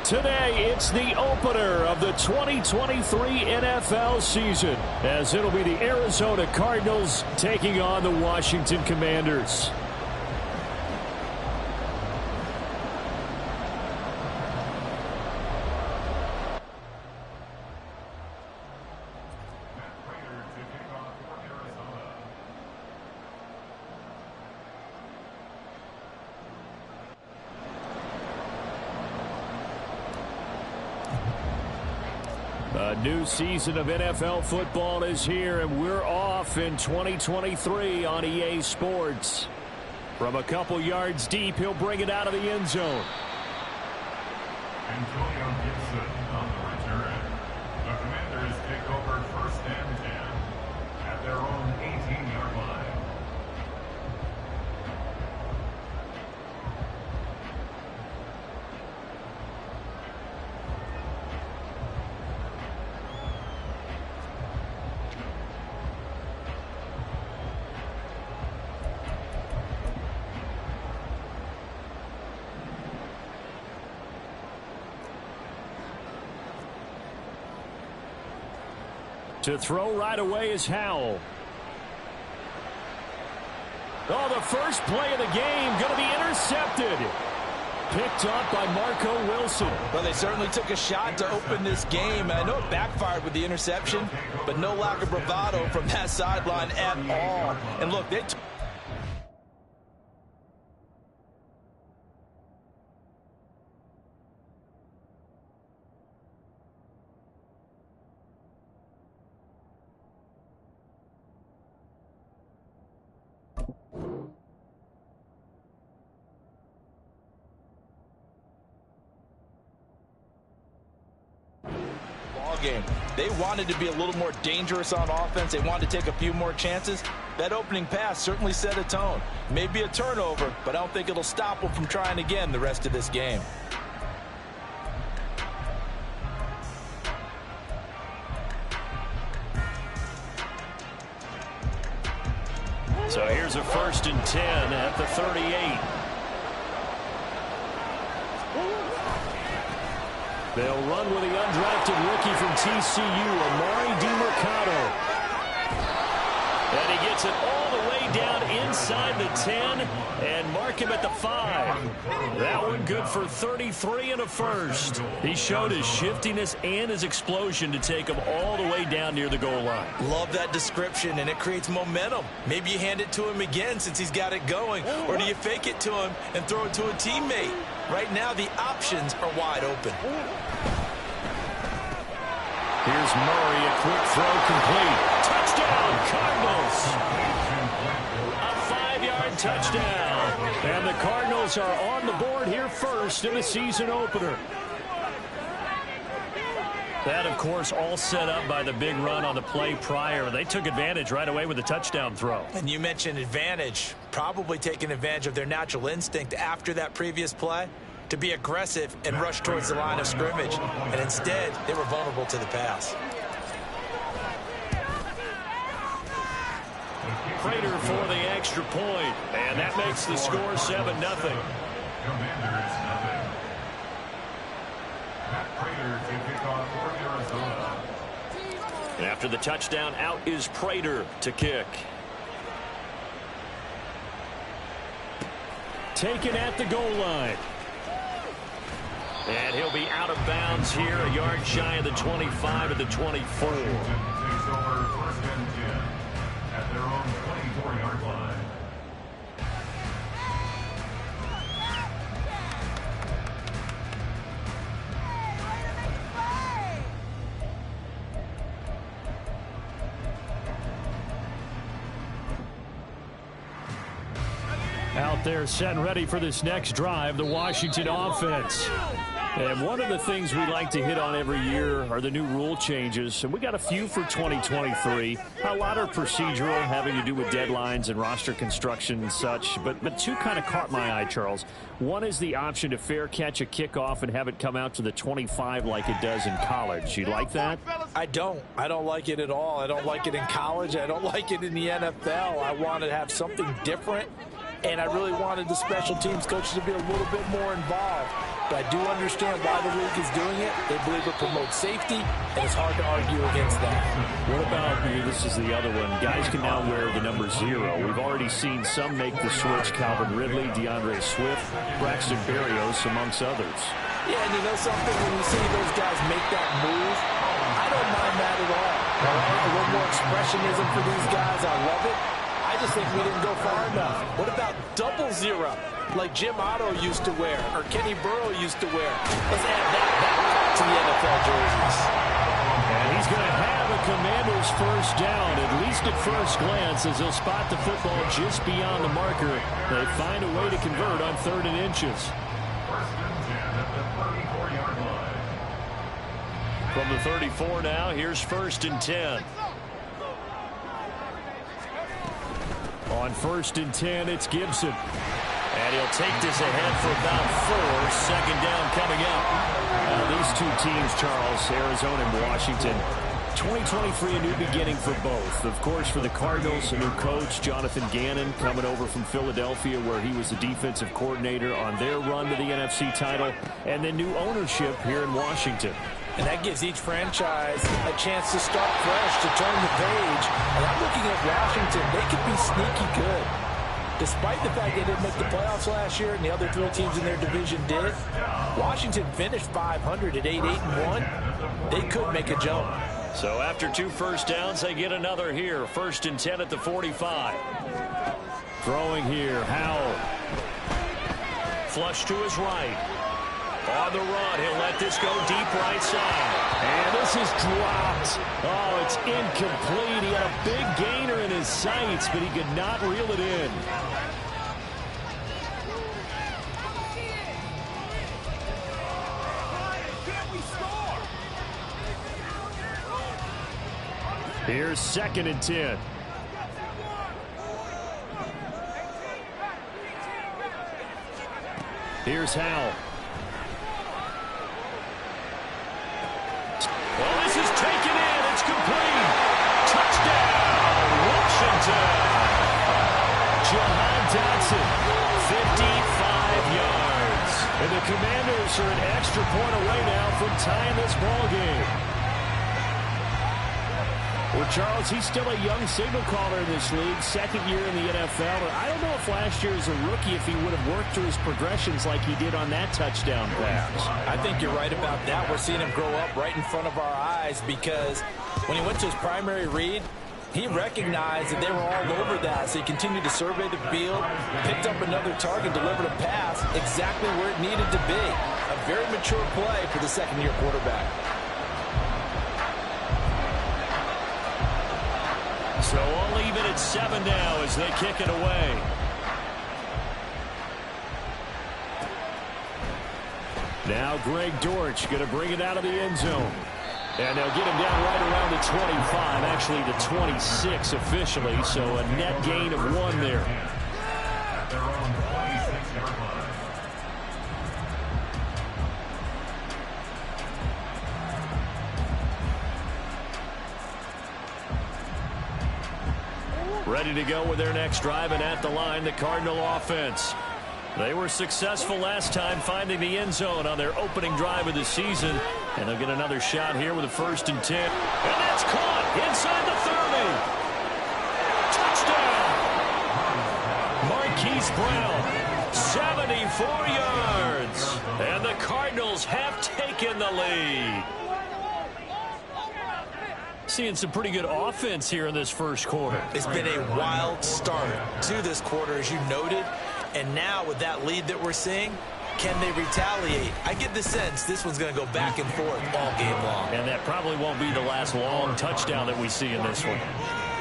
Today, it's the opener of the 2023 NFL season, as it'll be the Arizona Cardinals taking on the Washington Commanders. A new season of NFL football is here, and we're off in 2023 on EA Sports. From a couple yards deep, he'll bring it out of the end zone. Antonio Gibson on the return. The Commanders take over 1st and 10 at their own 18-yard line. To throw right away is Howell. Oh, the first play of the game going to be intercepted. Picked up by Marco Wilson. Well, they certainly took a shot to open this game. I know it backfired with the interception, but no lack of bravado from that sideline at all. And look, they game. They wanted to be a little more dangerous on offense. They wanted to take a few more chances. That opening pass certainly set a tone. Maybe a turnover, but I don't think it'll stop them from trying again the rest of this game. So here's a 1st and 10 at the 38. They'll run with the undrafted rookie from TCU, Amari DiMercado. And he gets it all the way down inside the 10 and mark him at the 5. That one good for 33 and a first. He showed his shiftiness and his explosion to take him all the way down near the goal line. Love that description, and it creates momentum. Maybe you hand it to him again since he's got it going, or do you fake it to him and throw it to a teammate? Right now, the options are wide open. Here's Murray, a quick throw complete. Touchdown, Cardinals. A 5-yard touchdown. And the Cardinals are on the board here first in the season opener. That, of course, all set up by the big run on the play prior. They took advantage right away with the touchdown throw. And you mentioned advantage. Probably taking advantage of their natural instinct after that previous play to be aggressive and rush towards the line of scrimmage. And instead, they were vulnerable to the pass. Prater for the extra point. And that makes the score 7-0. Commanders nothing. Matt Prater to kick off for Arizona. And after the touchdown, out is Prater to kick. Taken at the goal line. And he'll be out of bounds here, a yard shy of the 25 at the 24. Takes over 1st and 10 at their own 24-yard line. Out there set and ready for this next drive, the Washington offense. And one of the things we like to hit on every year are the new rule changes. And we got a few for 2023. A lot are procedural, having to do with deadlines and roster construction and such. But two kind of caught my eye, Charles. One is the option to fair catch a kickoff and have it come out to the 25 like it does in college. You like that? I don't like it at all. I don't like it in college. I don't like it in the NFL. I want to have something different. And I really wanted the special teams coaches to be a little bit more involved. but I do understand why the league is doing it. They believe it promotes safety, and it's hard to argue against that. What about, this is the other one, guys can now wear the number 0. We've already seen some make the switch, Calvin Ridley, DeAndre Swift, Braxton Berrios, amongst others. Yeah, and you know something, when you see those guys make that move, I don't mind that at all. A little more expressionism for these guys, I love it. I just think we didn't go far enough. What about 00, like Jim Otto used to wear, or Kenny Burrow used to wear? Let's add that back to the NFL jerseys. And he's going to have a Commanders first down, at least at first glance, as he'll spot the football just beyond the marker. They find a way to convert on 3rd and inches. First and 10 at the 34-yard line. From the 34 now, here's 1st and 10. On 1st and 10, it's Gibson. And he'll take this ahead for about 4. Second down coming up. These two teams, Charles, Arizona and Washington, 2023, a new beginning for both. Of course, for the Cardinals, a new coach, Jonathan Gannon, coming over from Philadelphia, where he was the defensive coordinator on their run to the NFC title, and then new ownership here in Washington. And that gives each franchise a chance to start fresh, to turn the page. And I'm looking at Washington. They could be sneaky good. Despite the fact they didn't make the playoffs last year and the other 3 teams in their division did, Washington finished 500 at 8-8-1. They could make a jump. So after 2 first downs, they get another here. 1st and 10 at the 45. Throwing here, Howell. Flush to his right. On the run, he'll let this go deep right side. And this is dropped. Oh, it's incomplete. He had a big gainer in his sights, but he could not reel it in. Here's 2nd and 10. Here's Howell. Well, this is taken in. It's complete. Touchdown, Washington. Jahan Dotson, 55 yards. And the Commanders are an extra point away now from tying this ball game. Well, Charles, he's still a young signal caller in this league, 2nd year in the NFL. And I don't know if last year as a rookie, if he would have worked through his progressions like he did on that touchdown pass. I think you're right about that. We're seeing him grow up right in front of our eyes, because when he went to his primary read, he recognized that they were all over that, so he continued to survey the field, picked up another target, delivered a pass exactly where it needed to be. A very mature play for the 2nd-year quarterback. So all even at 7 now as they kick it away. Now Greg Dortch going to bring it out of the end zone. And they'll get him down right around the 25, actually the 26 officially, so a net gain of 1 there. At their own 26-yard line. Ready to go with their next drive, and at the line, the Cardinal offense. They were successful last time finding the end zone on their opening drive of the season. And they'll get another shot here with a 1st and 10. And that's caught inside the 30. Touchdown. Marquise Brown, 74 yards. And the Cardinals have taken the lead. Seeing some pretty good offense here in this first quarter. It's been a wild start to this quarter, as you noted. And now with that lead that we're seeing, can they retaliate? I get the sense this one's going to go back and forth all game long. And that probably won't be the last long touchdown that we see in this one.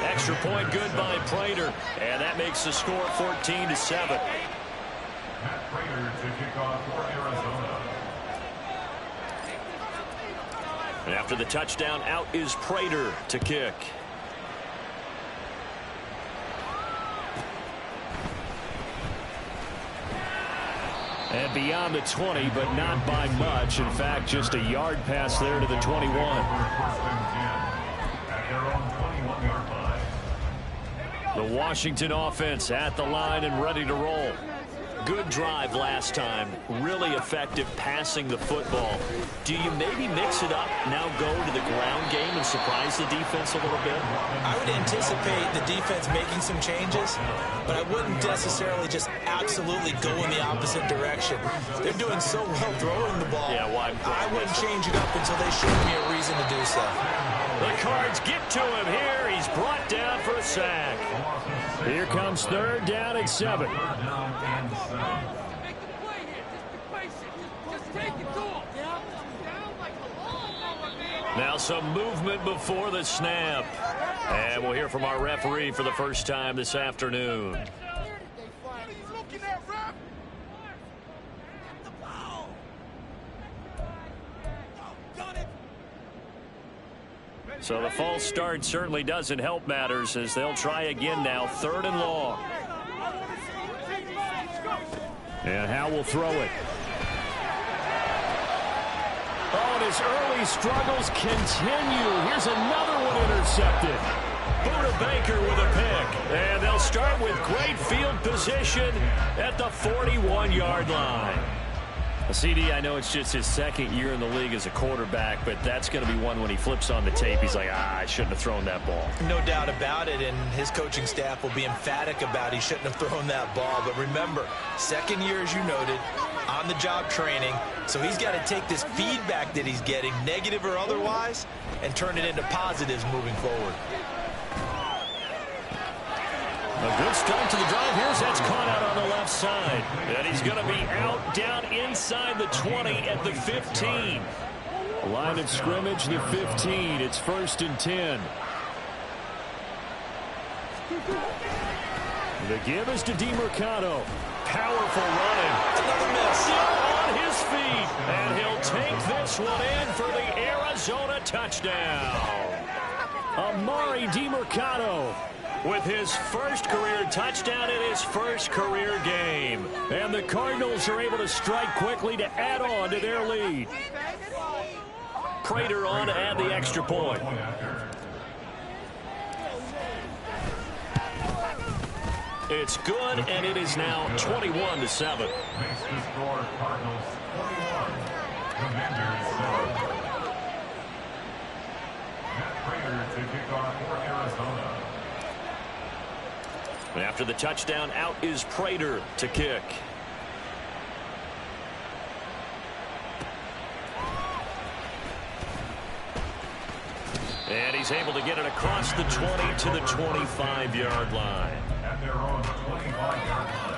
Extra point good by Prater. And that makes the score 14-7. Matt Prater to kick off for Arizona. And after the touchdown, out is Prater to kick. And beyond the 20, but not by much. In fact, just a yard pass there to the 21. At their own 21-yard line. The Washington offense at the line and ready to roll. Good drive last time. Really effective passing the football. Do you maybe mix it up, now go to the ground game and surprise the defense a little bit? I would anticipate the defense making some changes, but I wouldn't necessarily just absolutely go in the opposite direction. They're doing so well throwing the ball. Yeah, why? I wouldn't change it up until they showed me a reason to do so. The Cards get to him here. He's brought down for a sack. Here comes 3rd down and 7. Now some movement before the snap. And we'll hear from our referee for the first time this afternoon. So the false start certainly doesn't help matters as they'll try again now. 3rd and long. And Howe will throw it. Oh, and his early struggles continue. Here's another one intercepted. Buda Baker with a pick. And they'll start with great field position at the 41-yard line. CD, I know it's just his 2nd year in the league as a quarterback, but that's going to be one when he flips on the tape. He's like, I shouldn't have thrown that ball. No doubt about it, and his coaching staff will be emphatic about he shouldn't have thrown that ball. But remember, 2nd year, as you noted, on-the-job training, so he's got to take this feedback that he's getting, negative or otherwise, and turn it into positives moving forward. A good start to the drive. Here's that's caught out on the left side. And he's going to be out down inside the 20 at the 15. Line of scrimmage, the 15. It's 1st and 10. The give is to DeMercado. Powerful running. Another miss. Still on his feet. And he'll take this one in for the Arizona touchdown. Amari DeMercado with his first career touchdown in his first career game. And the Cardinals are able to strike quickly to add on to their lead. Prater on to add the extra point. It's good, and it is now 21-7. Makes the score Cardinals 21, Commanders 7. Matt Prater to kick off for Arizona. After the touchdown, out is Prater to kick. And he's able to get it across the 20 to the 25-yard line. At their own 25-yard line.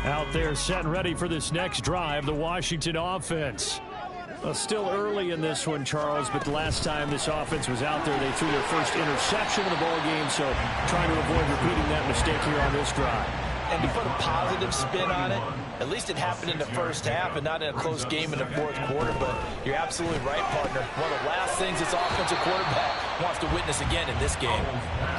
Out there set and ready for this next drive, the Washington offense. Still early in this one, Charles, but the last time this offense was out there, they threw their first interception of the ball game, so trying to avoid repeating that mistake here on this drive. And to put a positive spin on it, at least it happened in the first half and not in a close game in the 4th quarter. But you're absolutely right, partner. One of the last things this offensive quarterback wants to witness again in this game.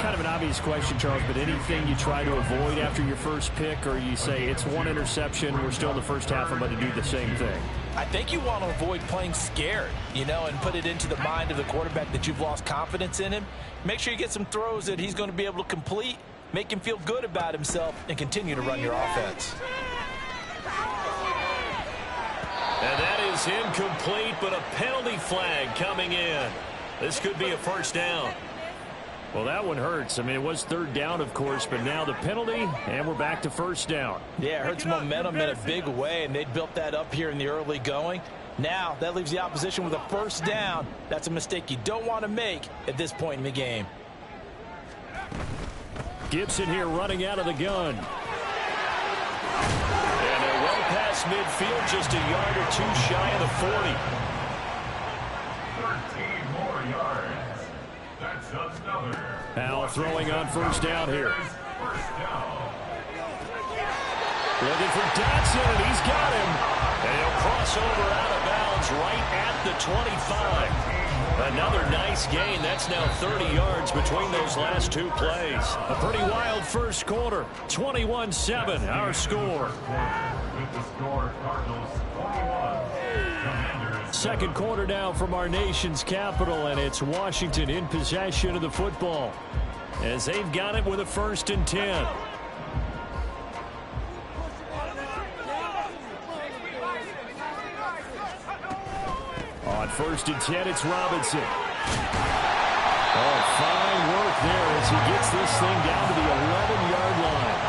Kind of an obvious question, Charles, but anything you try to avoid after your first pick, or you say it's one interception, we're still in the first half, I'm going to do the same thing? I think you want to avoid playing scared, and put it into the mind of the quarterback that you've lost confidence in him. Make sure you get some throws that he's going to be able to complete, make him feel good about himself, and continue to run your offense. And that is incomplete, but a penalty flag coming in. This could be a first down. Well, that one hurts. I mean, it was 3rd down, of course, but now the penalty, and we're back to 1st down. Yeah, it hurts momentum in a big way, and they built that up here in the early going. Now, that leaves the opposition with a 1st down. That's a mistake you don't want to make at this point in the game. Gibson here running out of the gun. And they're well past midfield, just a yard or two shy of the 40. 13 more yards. That's another. Howe throwing on 1st down here. First down. Looking for Dotson, and he's got him. And he'll cross over out of bounds right at the 25. Another nice gain. That's now 30 yards between those last two plays. A pretty wild first quarter. 21-7, our score. With the score, Cardinals 21. Commanders. Second quarter now from our nation's capital, and it's Washington in possession of the football as they've got it with a 1st and 10. On 1st and 10, it's Robinson. Oh, fine work there as he gets this thing down to the 11-yard line.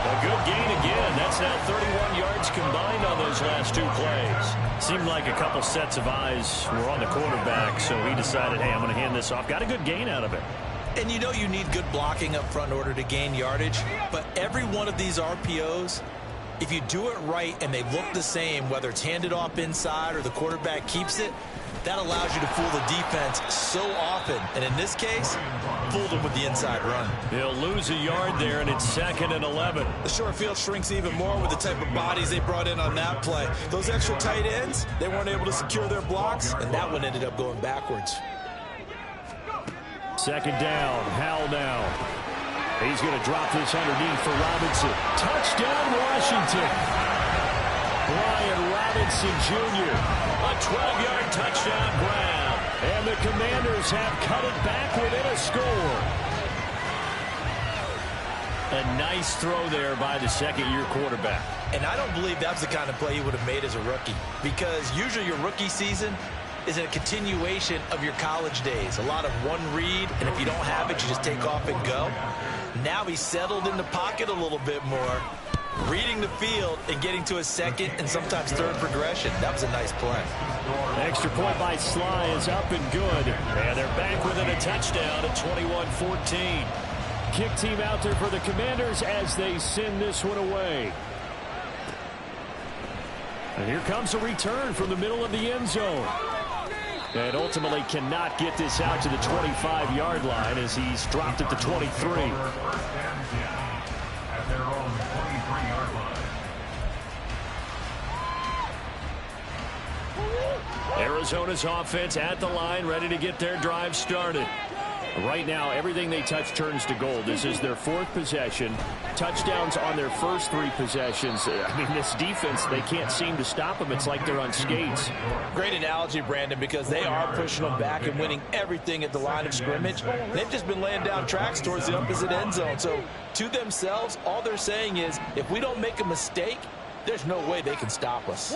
A good gain again. That's now 31 yards combined on those last two plays. Seemed like a couple sets of eyes were on the quarterback, so he decided, hey, I'm going to hand this off. Got a good gain out of it. And you know you need good blocking up front in order to gain yardage, but every one of these RPOs, if you do it right and they look the same, whether it's handed off inside or the quarterback keeps it, that allows you to fool the defense so often. And in this case, fooled them with the inside run. He'll lose a yard there, and it's 2nd and 11. The short field shrinks even more with the type of bodies they brought in on that play. Those extra tight ends, they weren't able to secure their blocks, and that one ended up going backwards. 2nd down, Howell now. He's going to drop this underneath for Robinson. Touchdown, Washington. Brian Robinson Jr. A 12-yard touchdown grab. And the Commanders have cut it back within a score. A nice throw there by the second-year quarterback. And I don't believe that's the kind of play he would have made as a rookie, because usually your rookie season is a continuation of your college days. A lot of one read, and if you don't have it, you just take off and go. Now he's settled in the pocket a little bit more, reading the field and getting to a second and sometimes third progression. That was a nice play. Extra point by Sly is up and good. And they're back within a touchdown at 21-14. Kick team out there for the Commanders as they send this one away. And here comes a return from the middle of the end zone. And ultimately cannot get this out to the 25-yard line as he's dropped at the 23. 1st and 10 at their own 23-yard line. Arizona's offense at the line, ready to get their drive started. Right now, everything they touch turns to gold. This is their 4th possession. Touchdowns on their first 3 possessions. I mean, this defense, they can't seem to stop them. It's like they're on skates. Great analogy, Brandon, because they are pushing them back and winning everything at the line of scrimmage. They've just been laying down tracks towards the opposite end zone. So, to themselves, all they're saying is, if we don't make a mistake, there's no way they can stop us.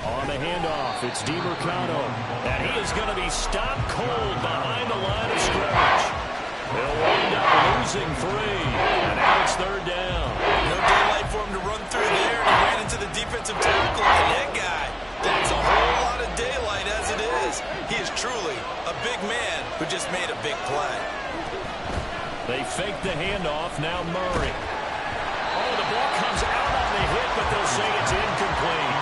On the handoff, it's DiMercado. And he is going to be stopped cold behind the line of scrimmage. He'll wind up losing 3. And now it's 3rd down. No daylight for him to run through there, and he ran into the defensive tackle. And that guy, that's a whole lot of daylight as it is. He is truly a big man who just made a big play. They fake the handoff. Now Murray. Oh, the ball comes out on the hit, but they'll say it's incomplete.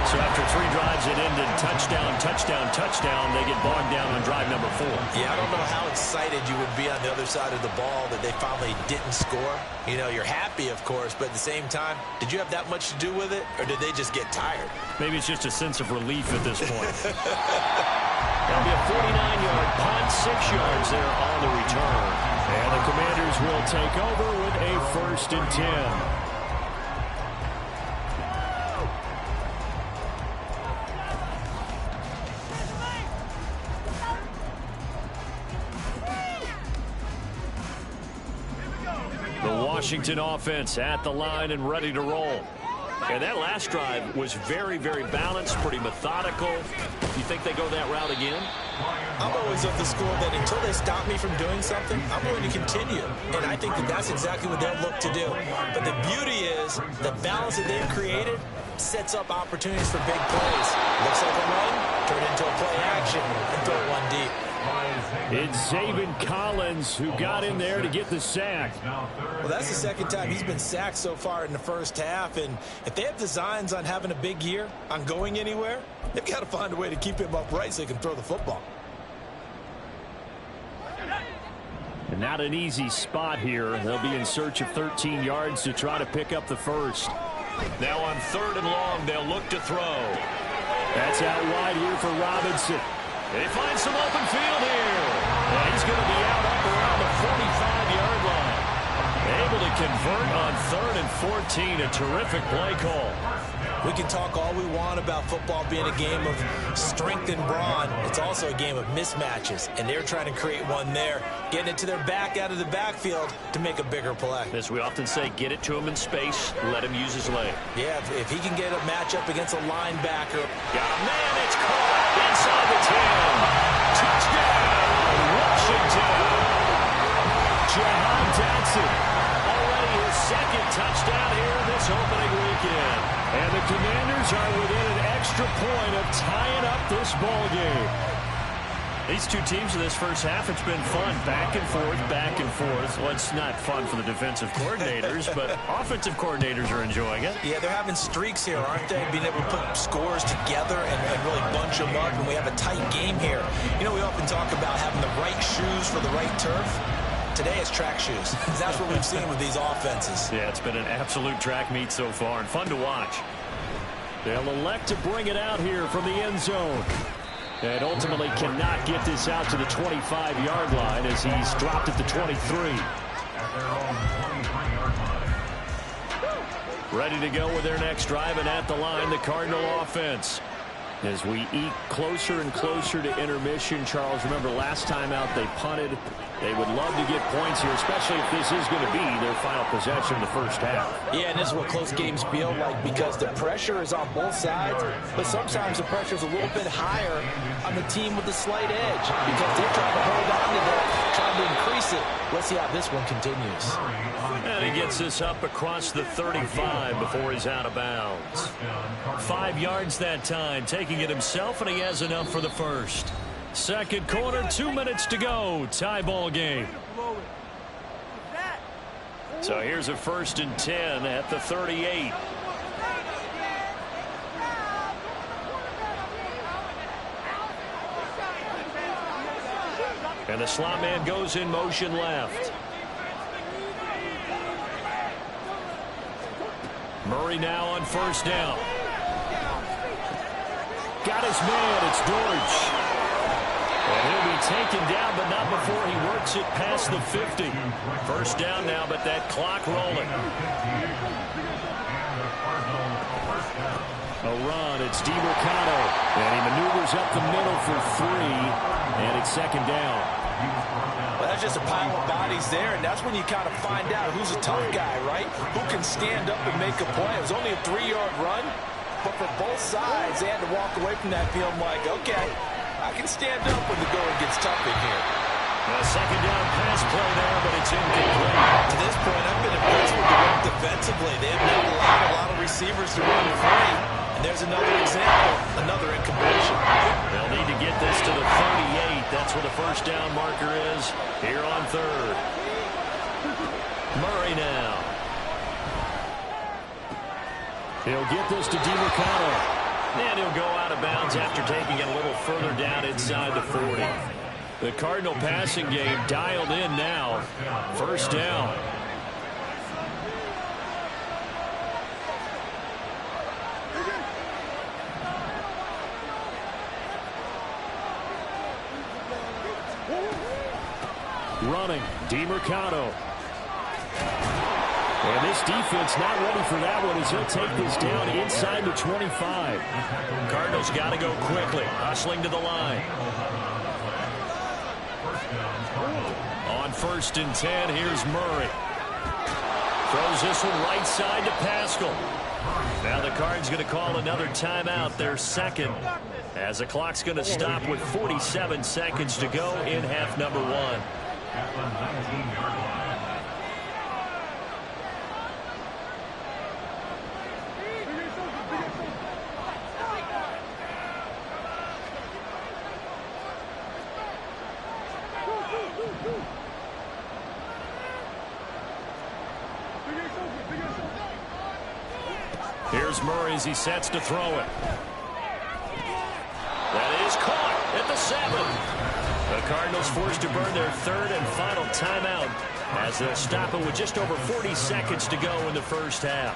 So after 3 drives that ended touchdown, touchdown, touchdown, they get bogged down on drive number 4. Yeah, I don't know how excited you would be on the other side of the ball that they finally didn't score. You know, you're happy, of course, but at the same time, did you have that much to do with it, or did they just get tired? Maybe it's just a sense of relief at this point. That'll be a 49-yard punt, 6 yards there on the return. And the Commanders will take over with a 1st and 10. Washington offense at the line and ready to roll. And that last drive was very, very balanced, pretty methodical. You think they go that route again? I'm always of the school that until they stop me from doing something, I'm going to continue. And I think that that's exactly what they'll look to do. But the beauty is the balance that they've created sets up opportunities for big plays. Looks like a run, turn into a play action, and throw it one deep. It's Zaven Collins who got in there to get the sack. Well, that's the second time he's been sacked so far in the first half. And if they have designs on having a big year, on going anywhere, they've got to find a way to keep him upright so he can throw the football. And not an easy spot here. They'll be in search of 13 yards to try to pick up the first. Now on 3rd and long, they'll look to throw. That's It's out wide here for Robinson. And he finds some open field here. And he's going to be out up around the 45-yard line. Able to convert on 3rd and 14. A terrific play call. We can talk all we want about football being a game of strength and brawn. It's also a game of mismatches, and they're trying to create one there, getting it to their back out of the backfield to make a bigger play. As we often say, get it to him in space, let him use his leg. Yeah, if he can get a matchup against a linebacker. Got a man, it's caught inside the 10. Touchdown, Washington. Jahan Dotson, already his 2nd touchdown here this opening weekend. And the Commanders are within an extra point of tying up this ball game. These two teams in this first half, it's been fun. Back and forth, back and forth. Well, it's not fun for the defensive coordinators, but offensive coordinators are enjoying it. Yeah, they're having streaks here, aren't they? Being able to put scores together and really bunch them up, and we have a tight game here. You know, we often talk about having the right shoes for the right turf. Today it's track shoes. That's what we've seen with these offenses. Yeah, it's been an absolute track meet so far and fun to watch. They'll elect to bring it out here from the end zone. And ultimately cannot get this out to the 25-yard line as he's dropped at the 23. Ready to go with their next drive, and at the line, the Cardinal offense. As we eke closer and closer to intermission, Charles, remember last time out they punted. They would love to get points here, especially if this is going to be their final possession in the first half. Yeah, and this is what close games feel like because the pressure is on both sides, but sometimes the pressure is a little bit higher on the team with the slight edge because they're trying to hold on to that, trying to increase it. Let's see how this one continues. And he gets this up across the 35 before he's out of bounds. 5 yards that time, taking it himself, and he has enough for the first. Second quarter, 2 minutes to go. Tie ball game. So here's a 1st and 10 at the 38. And the slot man goes in motion left. Murray now on 1st down. Got his man. It's Dortch. And he'll be taken down, but not before he works it past the 50. 1st down now, but that clock rolling. A run. It's DeMarcano. And he maneuvers up the middle for 3. And it's 2nd down. Well, that's just a pile of bodies there, and that's when you kind of find out who's a tough guy, right? Who can stand up and make a play. It was only a 3-yard run, but for both sides, they had to walk away from that feeling like, okay, I can stand up when the going gets tough in here. A 2nd down pass play there, but it's incomplete. To this point, I've been impressed with the work defensively. They have not allowed a lot of receivers to run free. And there's another example, another incompletion. They'll need to get this to the 38. That's where the 1st down marker is here on 3rd. Murray now. He'll get this to DeMarcano. And he'll go out of bounds after taking it a little further down inside the 40. The Cardinal passing game dialed in now. 1st down. Running, DeMarcano. And this defense not ready for that one as he'll take this down inside the 25. Cardinals got to go quickly, hustling to the line. On 1st and 10, here's Murray. Throws this one right side to Pascal. Now the Cards going to call another timeout, their 2nd, as the clock's going to stop with 47 seconds to go in half number 1. At the 19-yard line. Here's Murray as he sets to throw it. That is caught at the 7. The Cardinals forced to burn their 3rd and final timeout as they'll stop it with just over 40 seconds to go in the first half.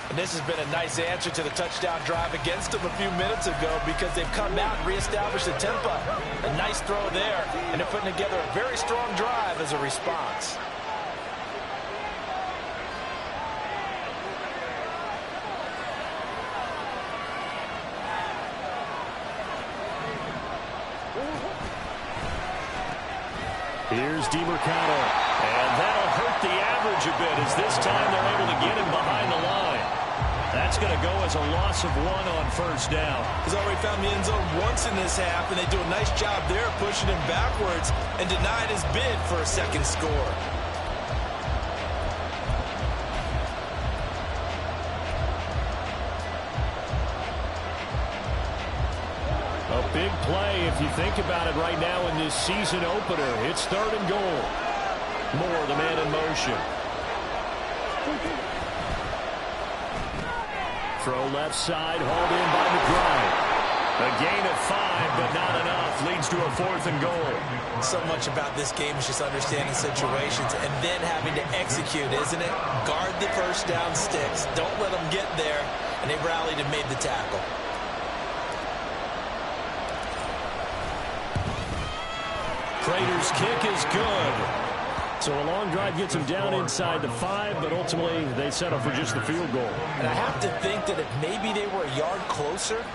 And this has been a nice answer to the touchdown drive against them a few minutes ago because they've come out and reestablished the tempo. A nice throw there, and they're putting together a very strong drive as a response. Here's DeMercado, and that'll hurt the average a bit as this time they're able to get him behind the line. That's going to go as a loss of 1 on first down. He's already found the end zone once in this half, and they do a nice job there pushing him backwards and denied his bid for a second score. A big play if you think about it right now in this season opener. It's 3rd and goal. Moore, the man in motion. Throw left side, hauled in by McBride. A gain of 5, but not enough. Leads to a 4th and goal. So much about this game is just understanding situations and then having to execute, isn't it? Guard the first down sticks. Don't let them get there. And they rallied and made the tackle. Prater's kick is good. So a long drive gets him down inside the 5, but ultimately they settle for just the field goal. And I have to think that if maybe they were a yard closer,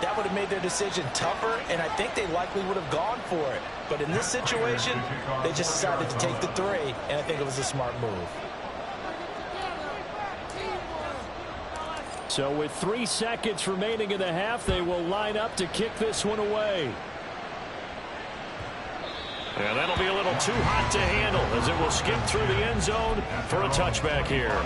that would have made their decision tougher, and I think they likely would have gone for it. But in this situation, they just decided to take the 3, and I think it was a smart move. So with 3 seconds remaining in the half, they will line up to kick this one away. And that'll be a little too hot to handle as it will skip through the end zone for a touchback here.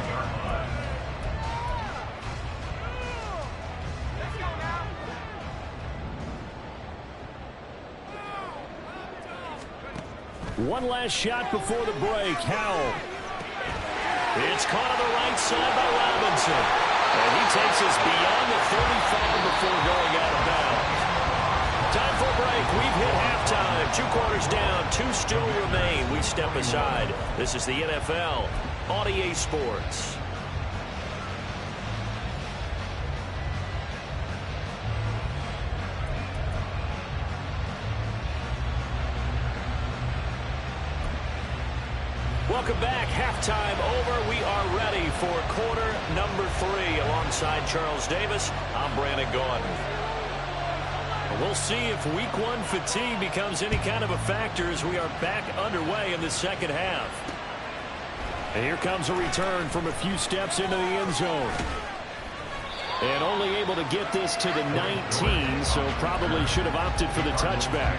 One last shot before the break. Howell. It's caught on the right side by Robinson. And he takes us beyond the 35 before going out of bounds. Time for a break. We've hit halftime. 2 quarters down. 2 still remain. We step aside. This is the NFL on EA Sports. Welcome back. Halftime over. We are ready for quarter number 3. Alongside Charles Davis, I'm Brandon Gaudin. We'll see if week 1 fatigue becomes any kind of a factor as we are back underway in the second half. And here comes a return from a few steps into the end zone. And only able to get this to the 19, so probably should have opted for the touchback.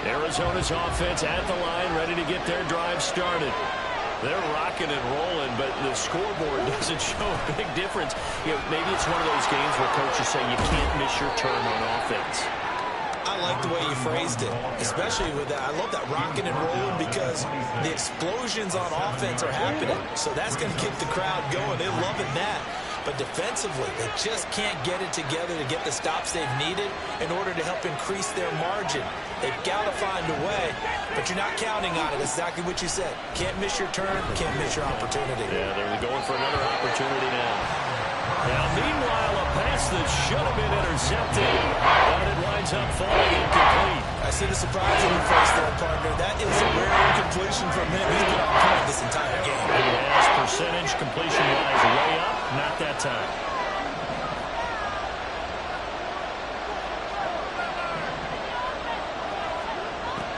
Arizona's offense at the line, ready to get their drive started. They're rocking and rolling, but the scoreboard doesn't show a big difference. You know, maybe it's one of those games where coaches say you can't miss your turn on offense. I like the way you phrased it, especially with that. I love that rocking and rolling because the explosions on offense are happening. So that's going to keep the crowd going. They're loving that. But defensively, they just can't get it together to get the stops they've needed in order to help increase their margin. They've got to find a way, but you're not counting on it. That's exactly what you said. Can't miss your turn, can't miss your opportunity. Yeah, they're going for another opportunity now. Now, meanwhile, a pass that should have been intercepted, but it winds up falling incomplete. I see the surprise in your face there, partner. That is a rare incompletion from him. He's been on point this entire game. He has percentage completion-wise way up, not that time.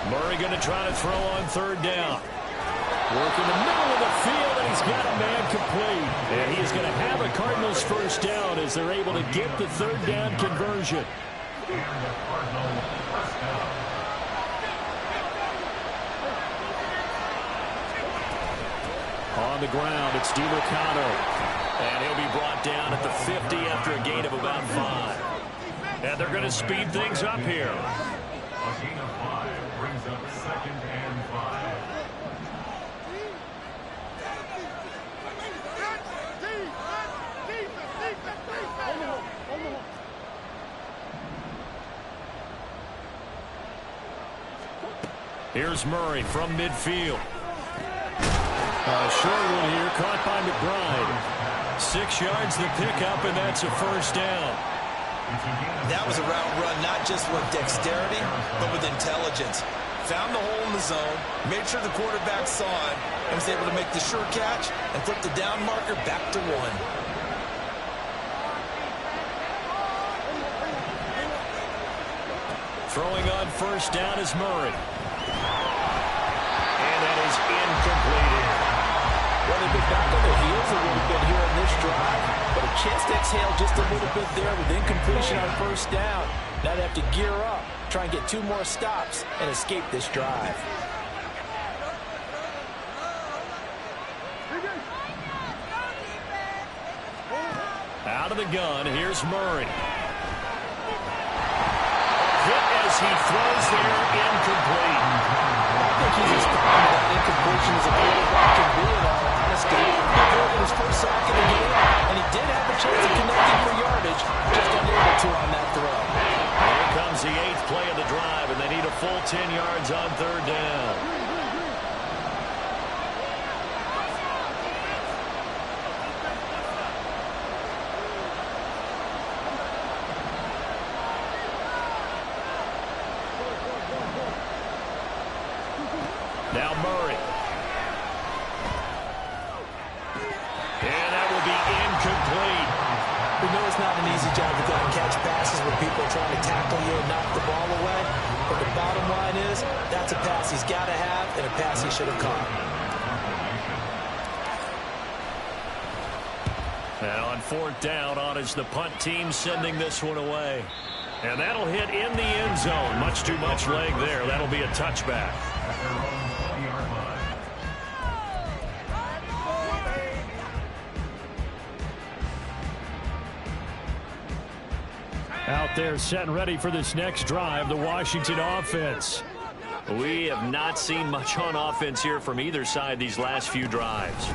Murray going to try to throw on 3rd down. Work in the middle of the field, and he's got a man complete. And he is going to have a Cardinals first down as they're able to get the 3rd down conversion. On the ground, it's DeMercado. And he'll be brought down at the 50 after a gain of about 5. And they're going to speed things up here. A gain of 5 brings up 2nd and 5. Here's Murray from midfield. A short one here, caught by McBride. 6 yards the pickup, and that's a first down. That was a route run, not just with dexterity, but with intelligence. Found the hole in the zone, made sure the quarterback saw it, and was able to make the sure catch and flip the down marker back to 1. Throwing on first down is Murray. And that is incomplete. Well, they've been back on their heels a little bit here in this drive, but a chance to exhale just a little bit there with incompletion on first down. Now they have to gear up, try and get 2 more stops, and escape this drive. Out of the gun, here's Murray. Hit as he throws there, incomplete. I think he's responding to that incompletion as a quarterback can be, in all honesty. He broke his first sack of the game, and he did have a chance of connecting for yardage, just unable to on that throw. Here comes the 8th play of the drive, and they need a full 10 yards on third down. Now Murray. And that will be incomplete. We know it's not an easy job to go and catch passes where people are trying to tackle you and knock the ball away. But the bottom line is, that's a pass he's got to have and a pass he should have caught. Now on 4th down, on is the punt team sending this one away. And that'll hit in the end zone. Much too much leg there. That'll be a touchback. Out there set and ready for this next drive, the Washington offense. We have not seen much on offense here from either side these last few drives.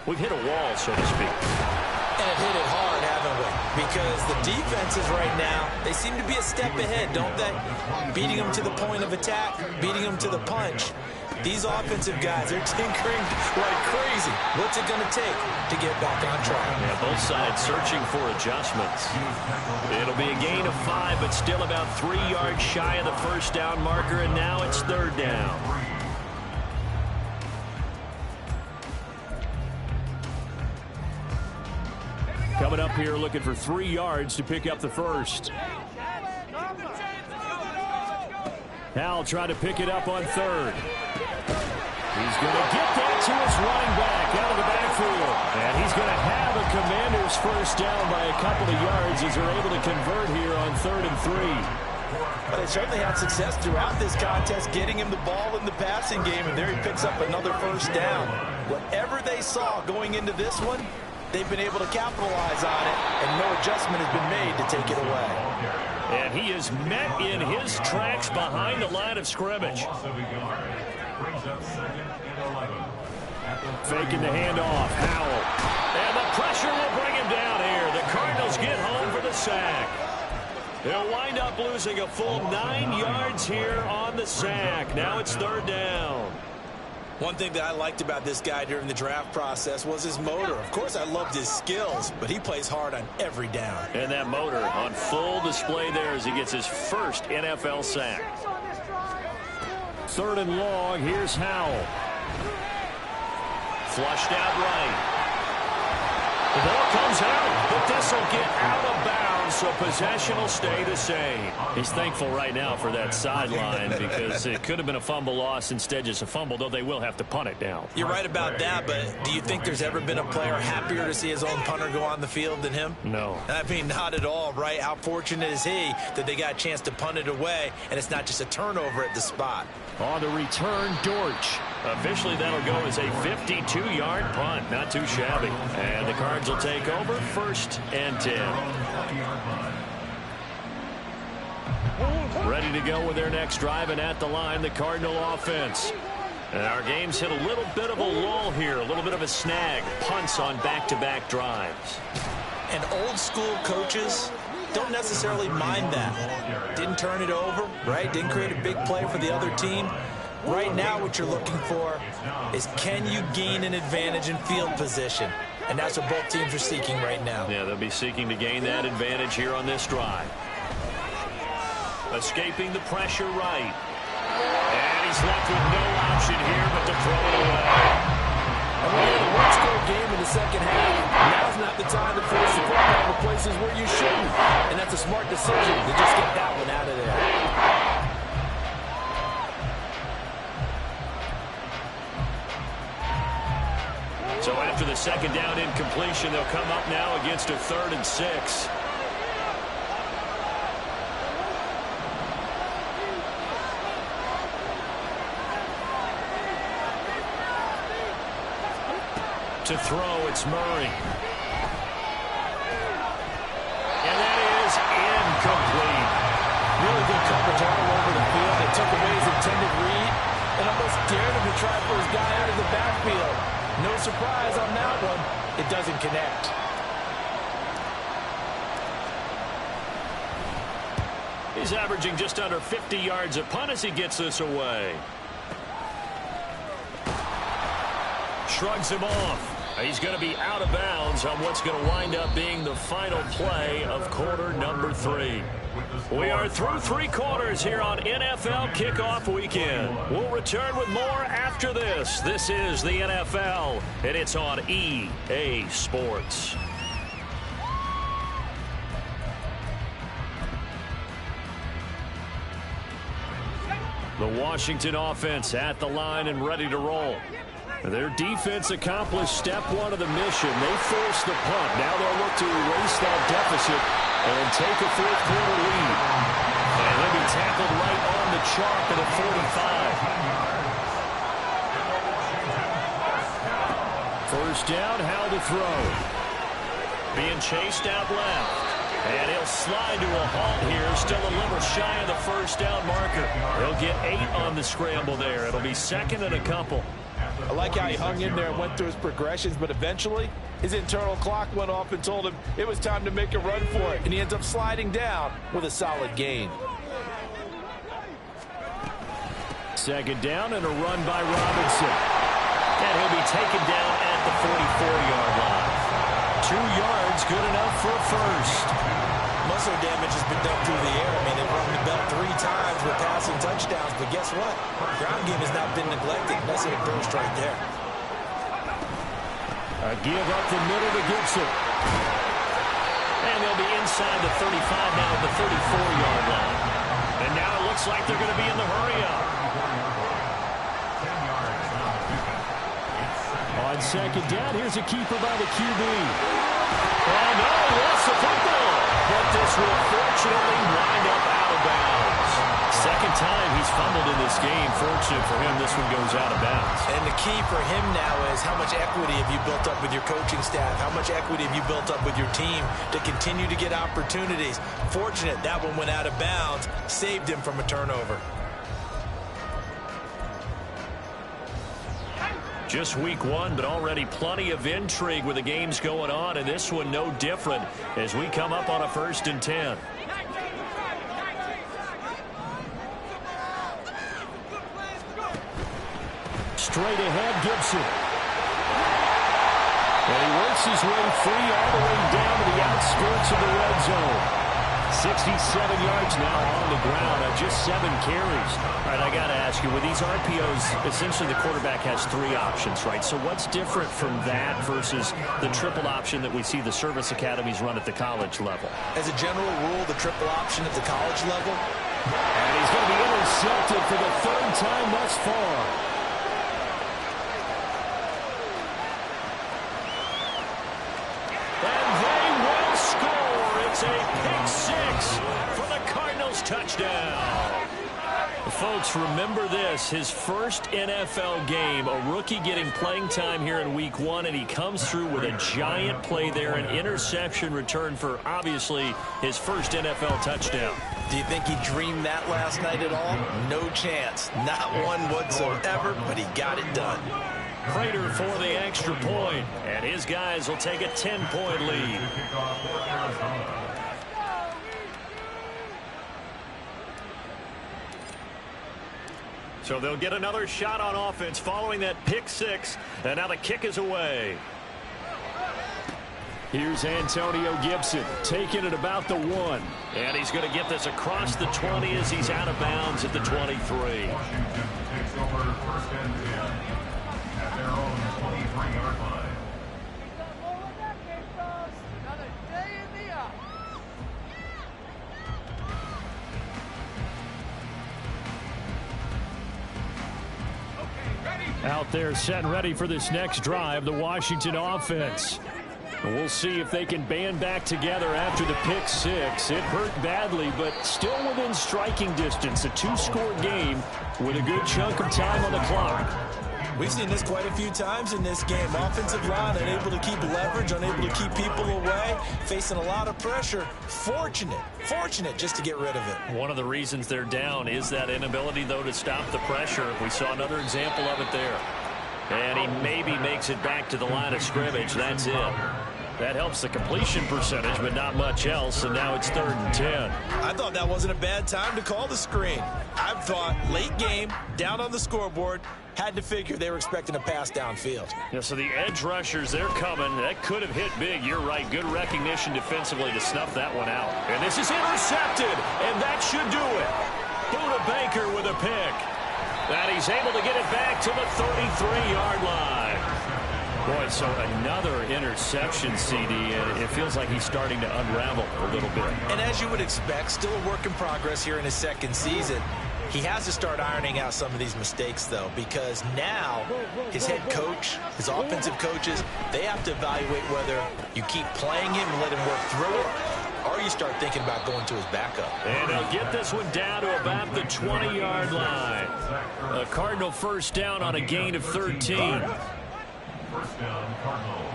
We've hit a wall, so to speak. And it hit it hard, haven't we? Because the defenses right now, they seem to be a step ahead, don't they? Beating them to the point of attack, beating them to the punch. These offensive guys, they're tinkering like crazy. What's it going to take to get back on track? Yeah, both sides searching for adjustments. It'll be a gain of 5, but still about 3 yards shy of the first down marker, and now it's third down. Coming up here looking for 3 yards to pick up the first. Howell trying to pick it up on third. He's going to get that to his running back out of the backfield. And he's going to have a Commanders first down by a couple of yards as they're able to convert here on 3rd and 3. But they certainly had success throughout this contest, getting him the ball in the passing game, and there he picks up another first down. Whatever they saw going into this one, they've been able to capitalize on it, and no adjustment has been made to take it away. And he is met in his tracks behind the line of scrimmage. Faking the handoff, Howell. And the pressure will bring him down here. The Cardinals get home for the sack. They'll wind up losing a full 9 yards here on the sack. Now it's third down. One thing that I liked about this guy during the draft process was his motor. Of course, I loved his skills, but he plays hard on every down. And that motor on full display there as he gets his first NFL sack. 3rd and long, here's Howell. Flushed out right. The ball comes out, but this will get out of bounds, so possession will stay the same. He's thankful right now for that sideline because it could have been a fumble loss, instead just a fumble, though they will have to punt it down. You're right about that, but do you think there's ever been a player happier to see his own punter go on the field than him? No. I mean, not at all, right? How fortunate is he that they got a chance to punt it away, and it's not just a turnover at the spot. On the return, Dortch. Officially, that'll go as a 52-yard punt. Not too shabby. And the Cards will take over 1st and 10. Ready to go with their next drive, and at the line, the Cardinal offense. And our game's hit a little bit of a lull here, a little bit of a snag. Punts on back-to-back drives. And old-school coaches don't necessarily mind that. Didn't turn it over, right? Didn't create a big play for the other team. Right now what you're looking for is, can you gain an advantage in field position? And that's what both teams are seeking right now. Yeah, they'll be seeking to gain that advantage here on this drive. Escaping the pressure right. And he's left with no option here but to throw it away. And when you had a one-score game in the second half, now's not the time to force the ball out of places where you shouldn't. And that's a smart decision to just get that one out of there. So after the second down incompletion, they'll come up now against a 3rd and 6. To throw, it's Murray. And that is incomplete. Really good coverage all over the field. They took away his intended read and almost dared him to try for his guy out of the backfield. No surprise on that one. It doesn't connect. He's averaging just under 50 yards a punt as he gets this away. Shrugs him off. He's going to be out of bounds on what's going to wind up being the final play of quarter number 3. We are through 3 quarters here on NFL Kickoff Weekend. We'll return with more after this. This is the NFL, and it's on EA Sports. The Washington offense at the line and ready to roll. Their defense accomplished step 1 of the mission. They forced the punt. Now they'll look to erase that deficit and take a 4th quarter lead. And he'll be tackled right on the chalk at a 45. First down, how to throw. Being chased out left. And he'll slide to a halt here. Still a little shy of the first down marker. He'll get 8 on the scramble there. It'll be 2nd and a couple. I like how he hung in there and went through his progressions, but eventually his internal clock went off and told him it was time to make a run for it, and he ends up sliding down with a solid gain. 2nd down and a run by Robinson. And he'll be taken down at the 44-yard line. 2 yards, good enough for a first. Muscle damage has been done through the air. I mean, they've run the belt 3 times with passing touchdowns, but guess what? Ground game has not been neglected. That's a burst right there. A give up the middle to Gibson. And they'll be inside the 35 now at the 34-yard line. And now it looks like they're going to be in the hurry-up. On 2nd down, here's a keeper by the QB. Oh, no, lost the football. But this will fortunately wind up out of bounds. 2nd time he's fumbled in this game. Fortunate for him, this one goes out of bounds. And the key for him now is how much equity have you built up with your coaching staff? How much equity have you built up with your team to continue to get opportunities? Fortunate that one went out of bounds, saved him from a turnover. Just week 1, but already plenty of intrigue with the games going on, and this one no different as we come up on a 1st and 10. Straight ahead, Gibson. And he works his way free all the way down to the outskirts of the red zone. 67 yards now on the ground on just 7 carries. All right, I got to ask you, with these RPOs, essentially the quarterback has 3 options, right? So what's different from that versus the triple option that we see the service academies run at the college level? As a general rule, the triple option at the college level. And he's going to be intercepted for the 3rd time thus far. And they will score. It's a pick 6 for the Cardinals touchdown. Folks, remember this, his first NFL game, a rookie getting playing time here in week 1, and he comes through with a giant play there, an interception return for, obviously, his first NFL touchdown. Do you think he dreamed that last night at all? No chance. Not one whatsoever, but he got it done. Prater for the extra point, and his guys will take a 10-point lead. So they'll get another shot on offense following that pick six. And now the kick is away. Here's Antonio Gibson taking it about the 1. And he's going to get this across the 20 as he's out of bounds at the 23. Washington takes over first and 10 at their own 23-yard line. Out there set and ready for this next drive, the Washington offense. And we'll see if they can band back together after the pick six. It hurt badly, but still within striking distance. A 2-score game with a good chunk of time on the clock. We've seen this quite a few times in this game. Offensive line unable to keep leverage, unable to keep people away, facing a lot of pressure. Fortunate just to get rid of it. One of the reasons they're down is that inability, though, to stop the pressure. We saw another example of it there. And he maybe makes it back to the line of scrimmage. That's it. That helps the completion percentage, but not much else, and now it's 3rd and 10. I thought that wasn't a bad time to call the screen. I thought late game, down on the scoreboard, had to figure they were expecting a pass downfield. Yeah, so the edge rushers, they're coming. That could have hit big. You're right. Good recognition defensively to snuff that one out. And this is intercepted, and that should do it. Budda Baker with a pick. And he's able to get it back to the 33-yard line. Boy, so another interception, CD, and it feels like he's starting to unravel a little bit. And as you would expect, still a work in progress here in his second season. He has to start ironing out some of these mistakes, though, because now his head coach, his offensive coaches, they have to evaluate whether you keep playing him and let him work through it, or you start thinking about going to his backup. And he'll get this one down to about the 20-yard line. A Cardinal first down on a gain of 13. First down, Cardinals.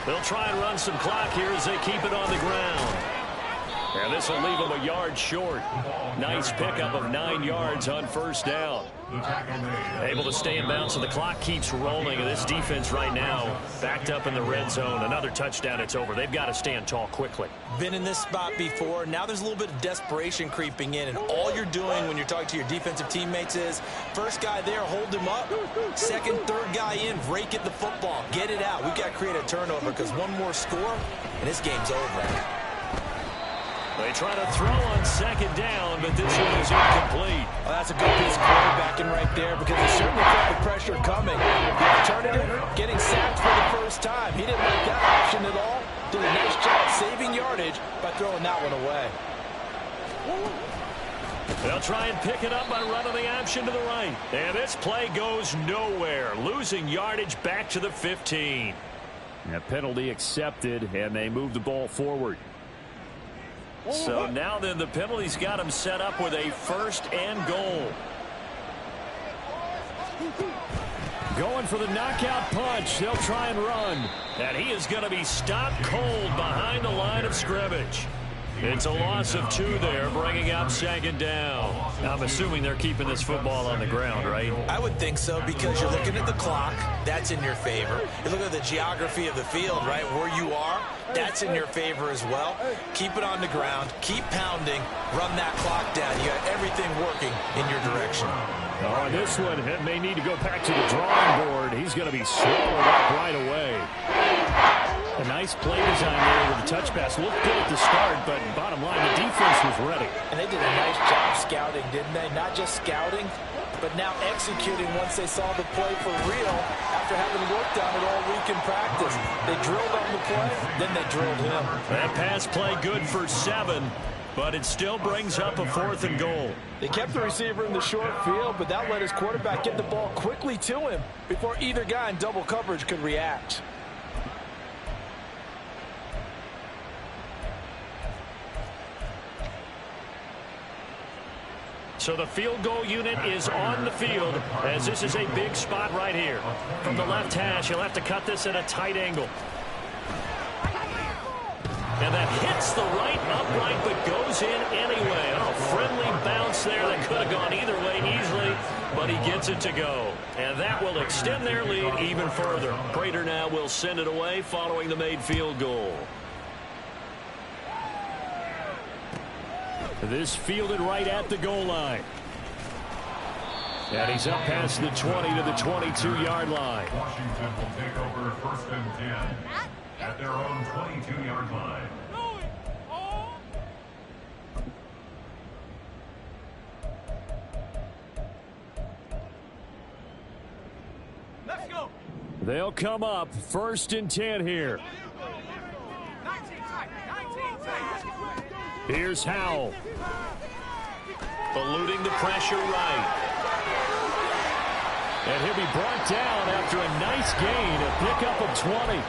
They'll try and run some clock here as they keep it on the ground. And this will leave them a yard short. Nice pickup of 9 yards on first down. Able to stay in bounds, so the clock keeps rolling. And this defense right now backed up in the red zone. Another touchdown, it's over. They've got to stand tall quickly. Been in this spot before. Now there's a little bit of desperation creeping in. And all you're doing when you're talking to your defensive teammates is, first guy there, hold him up. Second, third guy in, rake at the football. Get it out. We've got to create a turnover because one more score, and this game's over. They try to throw on second down, but this one is incomplete. Well, that's a good piece of quarterbacking right there because he certainly felt the pressure coming. The alternative, getting sacked for the first time. He didn't like that option at all. Did a nice job saving yardage by throwing that one away. They'll try and pick it up by running the option to the right. And this play goes nowhere. Losing yardage back to the 15. A penalty accepted, and they move the ball forward. So now then the penalty's got him set up with a 1st and goal. Going for the knockout punch. They'll try and run. And he is going to be stopped cold behind the line of scrimmage. It's a loss of 2 there, bringing up 2nd down. I'm assuming they're keeping this football on the ground, right? I would think so because you're looking at the clock. That's in your favor. You look at the geography of the field, right, where you are. That's in your favor as well. Keep it on the ground. Keep pounding. Run that clock down. You got everything working in your direction. On this one, it may need to go back to the drawing board. He's going to be swallowed up right away. A nice play design there with the touch pass. Looked good at the start, but bottom line, the defense was ready. And they did a nice job scouting, didn't they? Not just scouting, but now executing once they saw the play for real after having worked on it all week in practice. They drilled on the play, then they drilled him. That pass play good for 7, but it still brings up a 4th and goal. They kept the receiver in the short field, but that let his quarterback get the ball quickly to him before either guy in double coverage could react. So the field goal unit is on the field as this is a big spot right here. From the left hash, he'll have to cut this at a tight angle. And that hits the right upright but goes in anyway. Oh, friendly bounce there that could have gone either way easily, but he gets it to go. And that will extend their lead even further. Prater now will send it away following the made field goal. This fielded right at the goal line. And he's up past the 20 to the 22-yard line. Washington will take over 1st and 10 at their own 22-yard line. Let's go. They'll come up 1st and 10 here. 19 tight. Here's Howell. Eluding the pressure right. And he'll be brought down after a nice gain, a pickup of 20.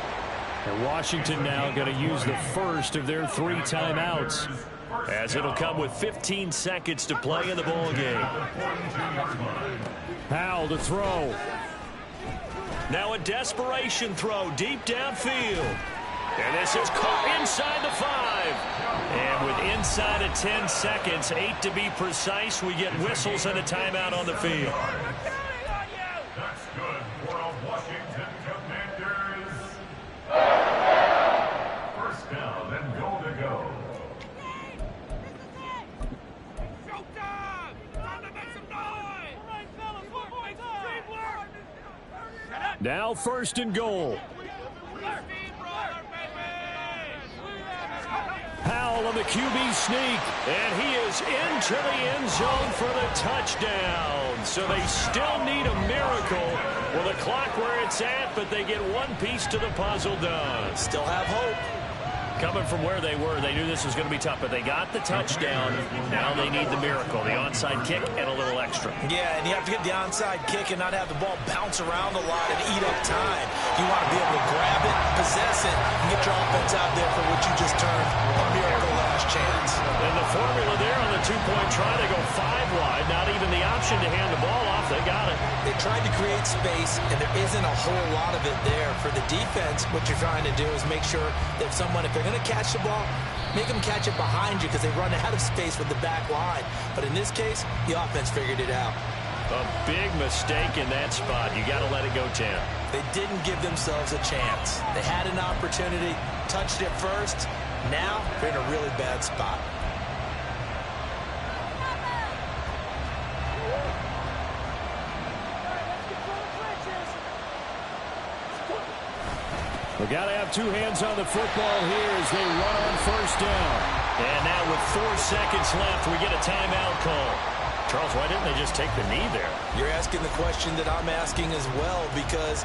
And Washington now going to use the first of their 3 timeouts, as it'll come with 15 seconds to play in the ball game. Howell to throw. Now a desperation throw deep downfield. And this is caught inside the 5. And with inside of 10 seconds, 8 to be precise, we get whistles and a timeout on the field. That's good for a Washington Commanders. 1st down and goal to go. Now 1st and goal. Howell on the QB sneak, and he is into the end zone for the touchdown. So they still need a miracle with the clock where it's at, but they get one piece to the puzzle done. Still have hope. Coming from where they were, they knew this was going to be tough, but they got the touchdown. Now they need the miracle, the onside kick and a little extra. Yeah, and you have to get the onside kick and not have the ball bounce around a lot and eat up time. You want to be able to grab it, possess it, and get your offense out there for what you just termed a miracle last chance. And the formula there on the 2-point try, they go 5 wide. Not even the option to hand the ball off. They got it. They tried to create space, and there isn't a whole lot of it there. For the defense, what you're trying to do is make sure that if they're going to catch the ball, make them catch it behind you because they run out of space with the back line. But in this case, the offense figured it out. A big mistake in that spot. You got to let it go 10. They didn't give themselves a chance. They had an opportunity, touched it first. Now they're in a really bad spot. We got to have 2 hands on the football here as they run on 1st down. And now with 4 seconds left, we get a timeout call. Charles, why didn't they just take the knee there? You're asking the question that I'm asking as well, because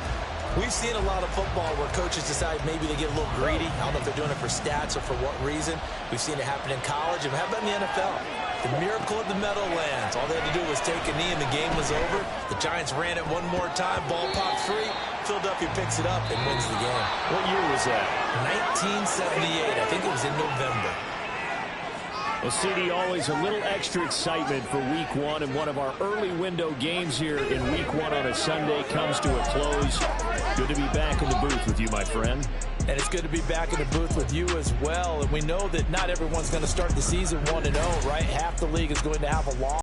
we've seen a lot of football where coaches decide maybe they get a little greedy. I don't know if they're doing it for stats or for what reason. We've seen it happen in college, and how about in the NFL? The miracle of the Meadowlands. All they had to do was take a knee, and the game was over. The Giants ran it one more time. Ball popped free. Philadelphia picks it up and wins the game. What year was that? 1978. I think it was in November. Well, CD, always a little extra excitement for Week 1, and one of our early window games here in Week 1 on a Sunday comes to a close. Good to be back in the booth with you, my friend. And it's good to be back in the booth with you as well. And we know that not everyone's going to start the season 1-0, right? Half the league is going to have a loss.